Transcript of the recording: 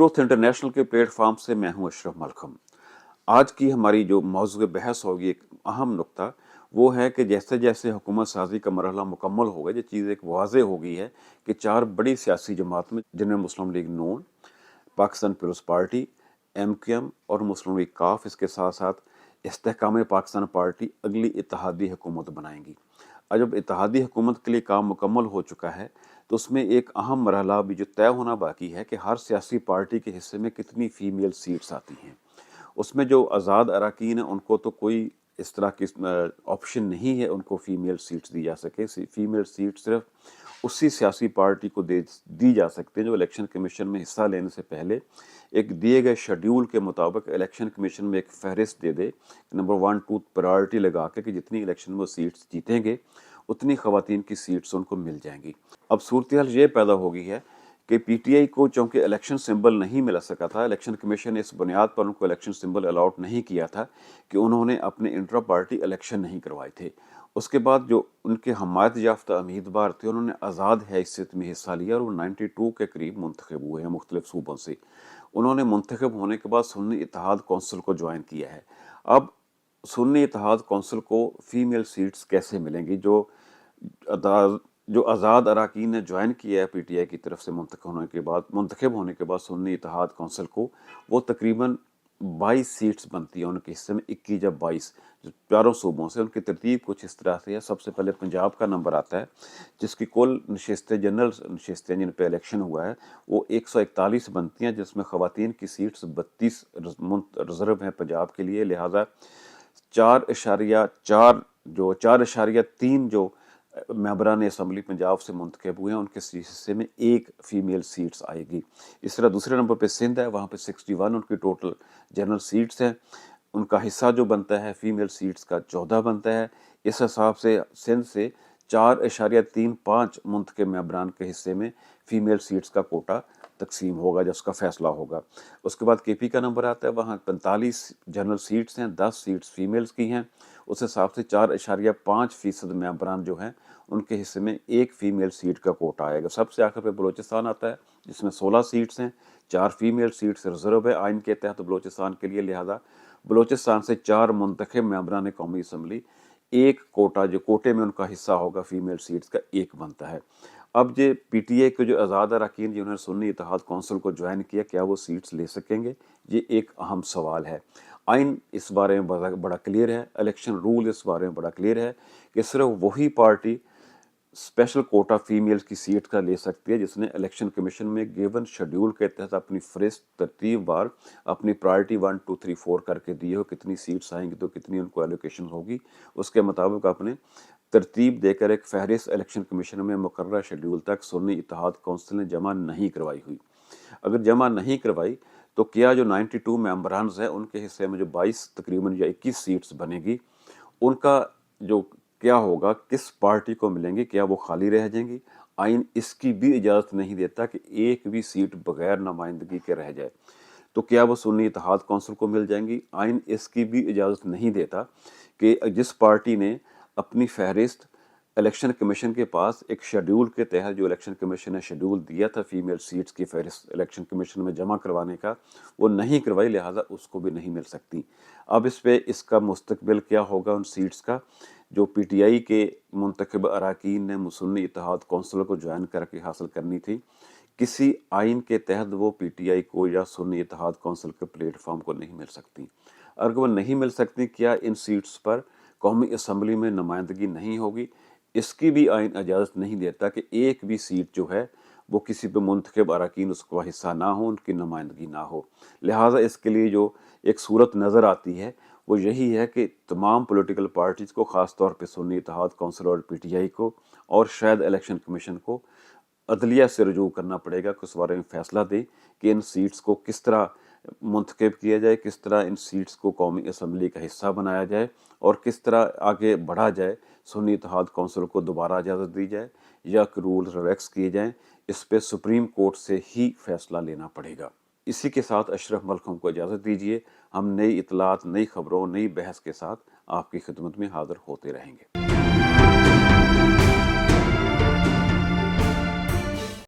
Truth international के platform से मैं हूं अशरफ मलखम। आज की हमारी जो मौजूद बहस होगी, एक अहम नुक्ता वो है कि जैसे जैसे हुकूमत साजी का मरहला मुकम्मल होगा, ये चीज़ एक वाज़े हो गई है कि चार बड़ी सियासी जमात में, जिनमें मुस्लिम लीग नून, पाकिस्तान पीपल्स पार्टी, MQM और मुस्लिम लीग काफ, इसके साथ साथ इस्तेहकाम पाकिस्तान पार्टी अगली इत्तेहादी हुकूमत बनाएंगी। और जब इत्तेहादी हुकूमत के लिए काम मुकम्मल हो चुका है तो उसमें एक अहम मरहला भी जो तय होना बाकी है कि हर सियासी पार्टी के हिस्से में कितनी फ़ीमेल सीट्स आती हैं। उसमें जो आज़ाद अरकान हैं उनको तो कोई इस तरह की ऑप्शन नहीं है उनको फ़ीमेल सीट्स दी जा सके। फ़ीमेल सीट सिर्फ उसी सियासी पार्टी को दी जा सकती है जो इलेक्शन कमीशन में हिस्सा लेने से पहले एक दिए गए शेड्यूल के मुताबिक इलेक्शन कमीशन में एक फहरिस्त दे दे, नंबर 1 2 प्रायोरिटी लगा के कि जितनी इलेक्शन में वो सीट्स जीतेंगे उतनी ख़वातीन की सीट्स उनको मिल जाएंगी। अब सूरत हाल ये पैदा हो गई है कि PTI को चूँकि इलेक्शन सिंबल नहीं मिल सका था, इलेक्शन कमीशन ने इस बुनियाद पर उनको इलेक्शन सिंबल अलाउट नहीं किया था कि उन्होंने अपने इंट्रा पार्टी इलेक्शन नहीं करवाए थे। उसके बाद जो उनके हमायत याफ्ता उम्मीदवार थे उन्होंने आज़ाद हैसियत में हिस्सा लिया और वो 92 के करीब मुंतखब हुए हैं मुख्तलिफ सूबों से। उन्होंने मुंतखब होने के बाद सुन्नी इत्तेहाद कौंसिल को ज्वाइन किया है। अब सुन्नी इत्तेहाद कौंसिल को फ़ीमेल सीट्स कैसे मिलेंगी? जो आज़ाद अरकान ने ज्वाइन किया है PTI की तरफ से मुंतखब होने के बाद सुन्नी इत्तेहाद कौंसिल को, वो तकरीबन 22 सीट्स बनती है उनके हिस्से में, 21 या 22 जो चारों सूबों से। उनकी तरतीब कुछ इस तरह से है। सबसे पहले पंजाब का नंबर आता है जिसकी कुल नशिस्तें, जनरल नशिस्तें जिन पर इलेक्शन हुआ है वो 141 बनती हैं, जिसमें ख़वातीन की सीट्स 32 रिजर्व हैं पंजाब के लिए। लिहाजा 4.3 जो मेंबरान असम्बली पंजाब से मुंतखब हुए हैं उनके हिस्से में एक फ़ीमेल सीट्स आएगी। इस तरह दूसरे नंबर पे सिंध है, वहाँ पे 61 उनकी टोटल जनरल सीट्स हैं। उनका हिस्सा जो बनता है फ़ीमेल सीट्स का 14 बनता है। इस हिसाब से सिंध से 4.35 मुंतखब मेंबरान के हिस्से में फ़ीमेल सीट्स का कोटा तकसीम होगा जिसका फ़ैसला होगा। उसके बाद KP का नंबर आता है, वहाँ 45 जनरल सीट्स हैं, 10 सीट्स फ़ीमेल्स की हैं। उस हिसाब से 4.5% मेंबरान जो हैं उनके हिस्से में एक फ़ीमेल सीट का कोटा आएगा। सबसे आखिर पे बलूचिस्तान आता है जिसमें 16 सीट्स हैं, 4 फ़ीमेल सीट्स रिजर्व है आइन के तहत बलूचिस्तान के लिए। लिहाजा बलूचिस्तान से 4 मुंतखब मेंबरान कौमी असम्बली, एक कोटा जो कोटे में उनका हिस्सा होगा फ़ीमेल सीट्स का, एक बनता है। अब ये PTI के जो आज़ाद अरकान जिन्होंने सुन्नी इत्तेहाद कौंसिल को ज्वाइन किया, क्या वो सीट्स ले सकेंगे? ये एक अहम सवाल है। आइन इस बारे में बड़ा क्लियर है, इलेक्शन रूल इस बारे में बड़ा क्लियर है कि सिर्फ वही पार्टी स्पेशल कोटा फ़ीमेल्स की सीट का ले सकती है जिसने इलेक्शन कमीशन में गिवन शेड्यूल के तहत अपनी फहरिस्त तरतीब वार अपनी प्रायोरिटी 1 2 3 4 करके दी हो। कितनी सीट्स आएंगी तो कितनी उनको एलोकेशन होगी, उसके मुताबिक अपने तरतीब देकर एक फहरिस्त इलेक्शन कमीशन में मुकर्रर शेड्यूल तक सुन्नी इत्तेहाद कौंसिल ने जमा नहीं करवाई हुई। अगर जमा नहीं करवाई तो क्या जो 92 मेंबरान हैं उनके हिस्से में जो 22 तकरीबन या 21 सीट्स बनेगी, उनका जो क्या होगा, किस पार्टी को मिलेंगी? क्या वो खाली रह जाएंगी? आइन इसकी भी इजाज़त नहीं देता कि एक भी सीट बगैर नुमाइंदगी के रह जाए। तो क्या वो सुन्नी इत्तेहाद कौंसिल को मिल जाएंगी? आइन इसकी भी इजाज़त नहीं देता कि जिस पार्टी ने अपनी फहरिस्त इलेक्शन कमीशन के पास एक शेड्यूल के तहत, जो इलेक्शन कमीशन ने शेड्यूल दिया था फ़ीमेल सीट्स की फहरिस्त इलेक्शन कमीशन में जमा करवाने का, वो नहीं करवाई, लिहाजा उसको भी नहीं मिल सकती। अब इस पे इसका मुस्तकबिल क्या होगा उन सीट्स का? जो PTI के मुंतखब अरकान ने सुन्नी इत्तेहाद कौंसिल को ज्वाइन करके हासिल करनी थी, किसी आइन के तहत वो PTI को या सुन्नी इत्तेहाद कौंसिल के प्लेटफॉर्म को नहीं मिल सकती। अगर वो नहीं मिल सकती, क्या इन सीट्स पर कौमी असम्बली में नुमाइंदगी नहीं होगी? इसकी भी आइन इजाज़त नहीं देता कि एक भी सीट जो है वो किसी पे मुंतखब अरकान उसका हिस्सा ना हो, उनकी नुमाइंदगी ना हो। लिहाजा इसके लिए जो एक सूरत नज़र आती है वो यही है कि तमाम पॉलिटिकल पार्टीज़ को, ख़ास तौर पे सुन्नी इत्तेहाद कौंसिल और PTI को और शायद इलेक्शन कमीशन को अदलिया से रुजू करना पड़ेगा कि उस बारे में फ़ैसला दे कि इन सीट्स को किस तरह मुंतखब किया जाए, किस तरह इन सीट्स को कौमी असम्बली का हिस्सा बनाया जाए और किस तरह आगे बढ़ा जाए। सुन्नी इत्तेहाद कौंसिल को दोबारा इजाज़त दी जाए या रूल्स रिलैक्स किए जाएँ, इस पे सुप्रीम कोर्ट से ही फैसला लेना पड़ेगा। इसी के साथ अशरफ मलखम को इजाज़त दीजिए। हम नई इतलात, नई खबरों, नई बहस के साथ आपकी खिदमत में हाज़िर होते रहेंगे।